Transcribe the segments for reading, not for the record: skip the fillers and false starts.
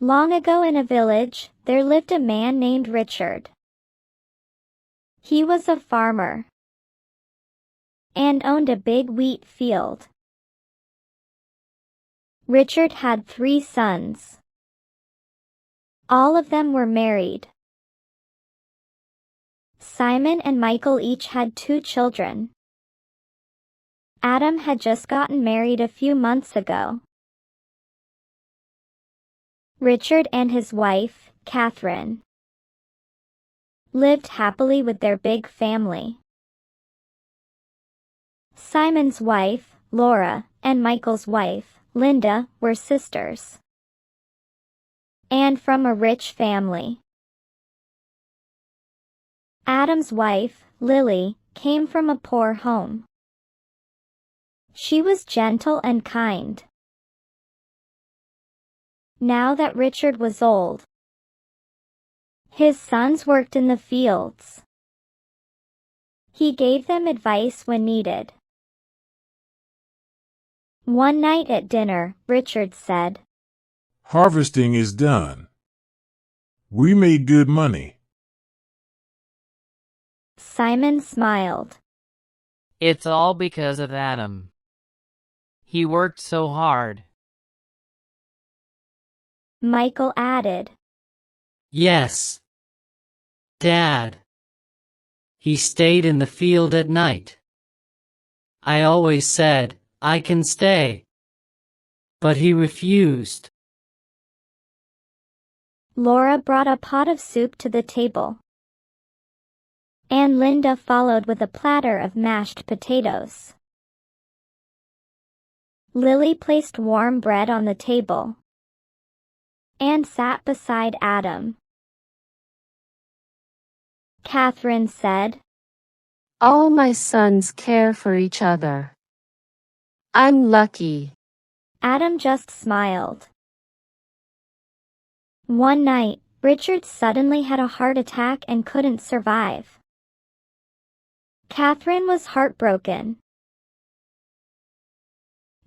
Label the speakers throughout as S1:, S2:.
S1: Long ago in a village, there lived a man named Richard. He was a farmer and owned a big wheat field. Richard had 3 sons. All of them were married. Simon and Michael each had 2 children. Adam had just gotten married a few months ago. Richard and his wife, Catherine, lived happily with their big family. Simon's wife, Laura, and Michael's wife, Linda, were sisters, and from a rich family. Adam's wife, Lily, came from a poor home. She was gentle and kind. Now that Richard was old, his sons worked in the fields. He gave them advice when needed. One night at dinner, Richard said,
S2: "Harvesting is done. We made good money."
S1: Simon smiled.
S3: It's all because of Adam. He worked so hard.
S1: Michael added,
S4: Yes, Dad. He stayed in the field at night. I always said, I can stay. But he refused.
S1: Laura brought a pot of soup to the table, and Linda followed with a platter of mashed potatoes. Lily placed warm bread on the table and sat beside Adam. Catherine said,
S5: All my sons care for each other. I'm lucky.
S1: Adam just smiled. One night, Richard suddenly had a heart attack and couldn't survive. Catherine was heartbroken.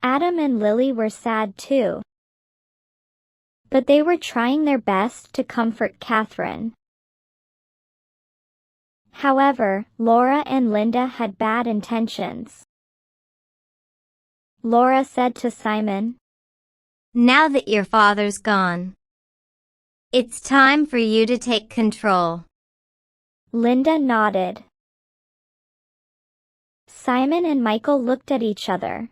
S1: Adam and Lily were sad too, but they were trying their best to comfort Catherine. However, Laura and Linda had bad intentions. Laura said to Simon,
S6: Now that your father's gone, it's time for you to take control.
S1: Linda nodded. Simon and Michael looked at each other.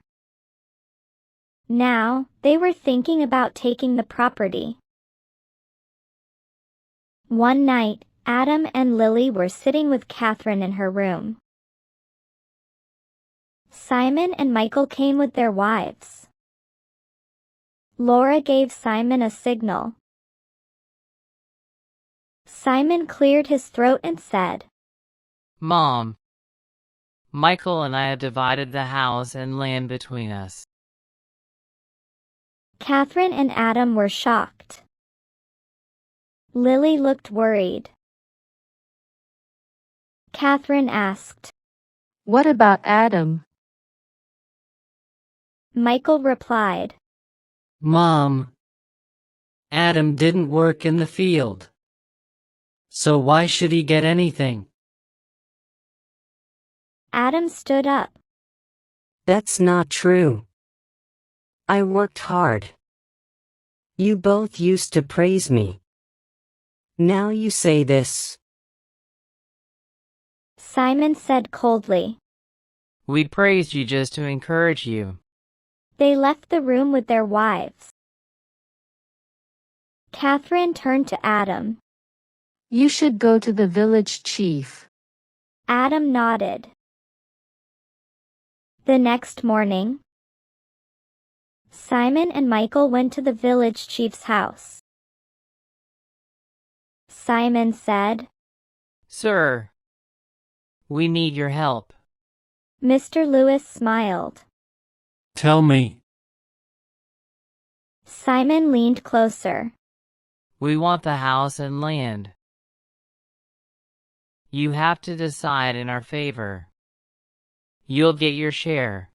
S1: Now, they were thinking about taking the property. One night, Adam and Lily were sitting with Catherine in her room. Simon and Michael came with their wives. Laura gave Simon a signal. Simon cleared his throat and said,
S3: Mom, Michael and I have divided the house and land between us.
S1: Catherine and Adam were shocked. Lily looked worried. Catherine asked,
S5: What about Adam?
S1: Michael replied,
S4: Mom, Adam didn't work in the field. So why should he get anything?
S1: Adam stood up.
S7: That's not true. I worked hard. You both used to praise me. Now you say this.
S1: Simon said coldly.
S3: We praised you just to encourage you.
S1: They left the room with their wives. Catherine turned to Adam.
S5: You should go to the village chief.
S1: Adam nodded. The next morning, Simon and Michael went to the village chief's house. Simon said,
S3: Sir, we need your help.
S1: Mr. Lewis smiled.
S2: Tell me.
S1: Simon leaned closer.
S3: We want the house and land. You have to decide in our favor. You'll get your share.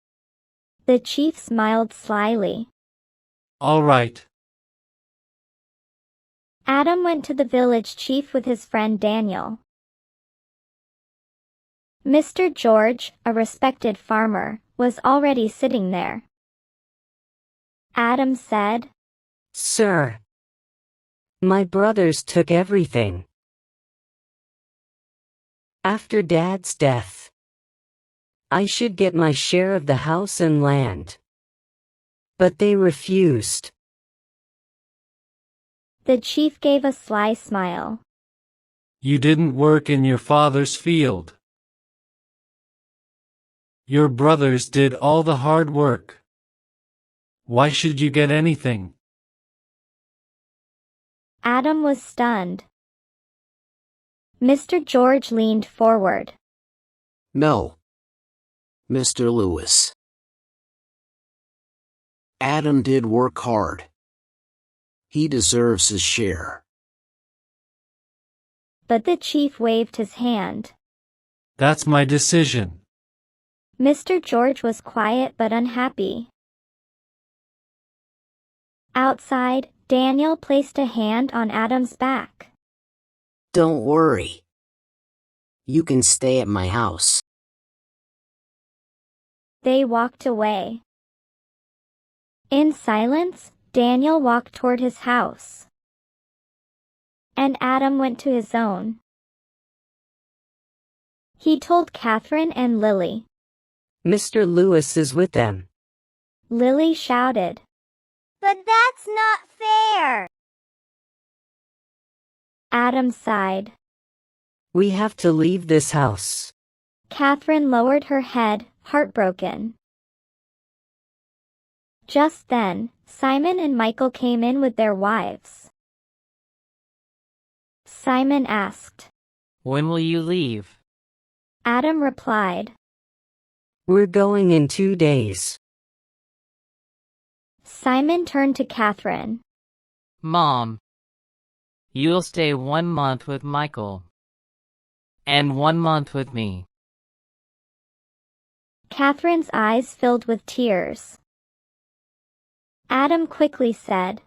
S1: The chief smiled slyly.
S2: All right.
S1: Adam went to the village chief with his friend Daniel. Mr. George, a respected farmer, was already sitting there. Adam said,
S7: Sir, my brothers took everything. After Dad's death, I should get my share of the house and land. But they refused.
S1: The chief gave a sly smile.
S2: You didn't work in your father's field. Your brothers did all the hard work. Why should you get anything?
S1: Adam was stunned. Mr. George leaned forward.
S8: No, Mr. Lewis. Adam did work hard. He deserves his share.
S1: But the chief waved his hand.
S2: That's my decision.
S1: Mr. George was quiet but unhappy. Outside, Daniel placed a hand on Adam's back.
S8: Don't worry. You can stay at my house.
S1: They walked away. In silence, Daniel walked toward his house. And Adam went to his own. He told Catherine and Lily.
S7: Mr. Lewis is with them.
S1: Lily shouted.
S6: But that's not fair.
S1: Adam sighed.
S7: We have to leave this house.
S1: Catherine lowered her head, heartbroken. Just then, Simon and Michael came in with their wives. Simon asked.
S3: When will you leave?
S1: Adam replied.
S7: We're going in 2 days.
S1: Simon turned to Catherine.
S3: Mom, you'll stay 1 month with Michael. And 1 month with me.
S1: Catherine's eyes filled with tears. Adam quickly said.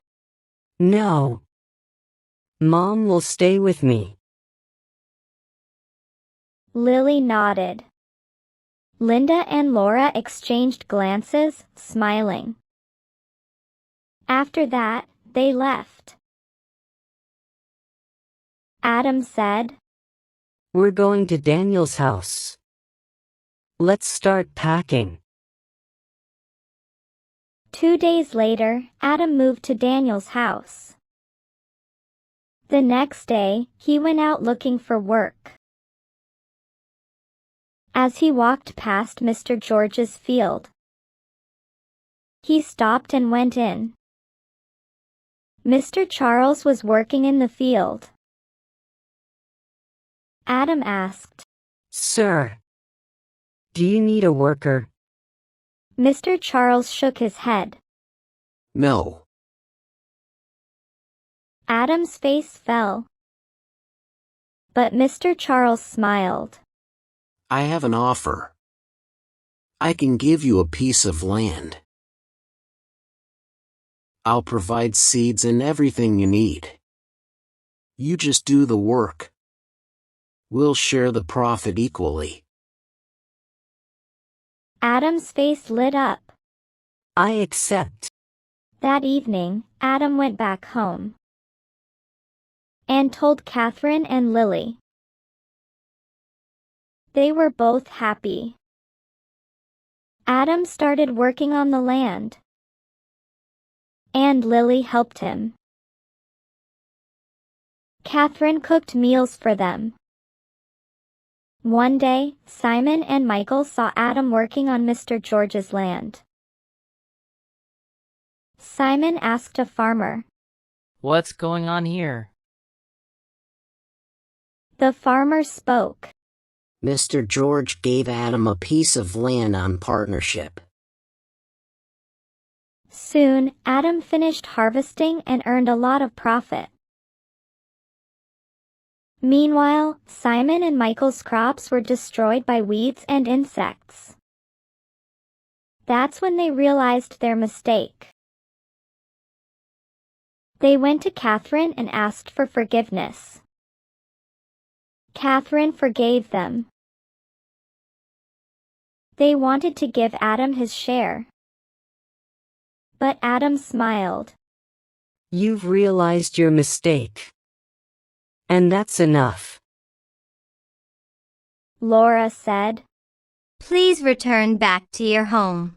S7: No. Mom will stay with me.
S1: Lily nodded. Linda and Laura exchanged glances, smiling. After that, they left. Adam said.
S7: We're going to Daniel's house. Let's start packing.
S1: 2 days later, Adam moved to Daniel's house. The next day, he went out looking for work. As he walked past Mr. George's field, he stopped and went in. Mr. Charles was working in the field. Adam asked,
S7: Sir, do you need a worker?
S1: Mr. Charles shook his head.
S8: No.
S1: Adam's face fell. But Mr. Charles smiled.
S8: I have an offer. I can give you a piece of land. I'll provide seeds and everything you need. You just do the work. We'll share the profit equally.
S1: Adam's face lit up.
S7: I accept.
S1: That evening, Adam went back home and told Catherine and Lily. They were both happy. Adam started working on the land, and Lily helped him. Catherine cooked meals for them. One day, Simon and Michael saw Adam working on Mr. George's land. Simon asked a farmer.
S3: What's going on here?
S1: The farmer spoke.
S8: Mr. George gave Adam a piece of land on partnership.
S1: Soon, Adam finished harvesting and earned a lot of profit. Meanwhile, Simon and Michael's crops were destroyed by weeds and insects. That's when they realized their mistake. They went to Catherine and asked for forgiveness. Catherine forgave them. They wanted to give Adam his share. But Adam smiled.
S7: You've realized your mistake. And that's enough.
S1: Laura said.
S6: Please return back to your home.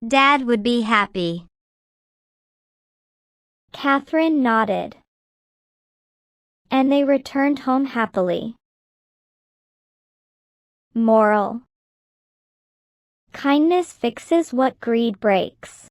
S6: Dad would be happy.
S1: Catherine nodded. And they returned home happily. Moral: kindness fixes what greed breaks.